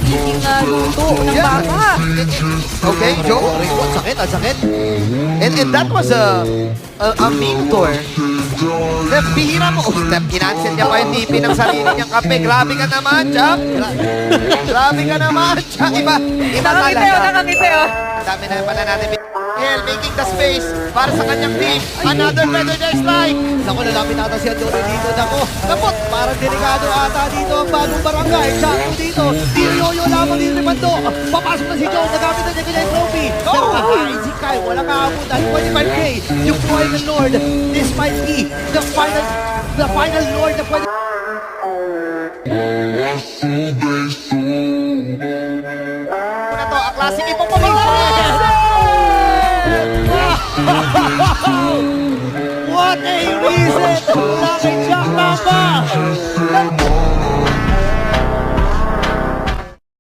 nagiging luto ng Yeah. baka. Okay, Joe. Ang sakit, ang sakit. And that was a meme tour. Steph, bihira mo. Oh, Steph, kinancel niya pa yung TP ng sarili niyang kape. Grabe ka naman, Chap. Grabe ka naman, Chap. Iba Nakangiti talaga. nakangiti Ang dami na pala natin. Hiel making the space para sa kanyang team. Another feather there strike. Naku, lalapit ata si Antonio dito. Naku, kapot. Parang delikado ata dito ang bagong barangay. Sakto dito. Yoyo lamang dito ni Bando. Papasok na si Joe. Nagamit na niya kanya yung trophy. Pero kakain si Kai. Walang kaabutan. 25K. Yung final Lord. This might be the final Lord na pwede. Una to, ang classic ipapamagay. What a reason! Lucky Jack Mamba!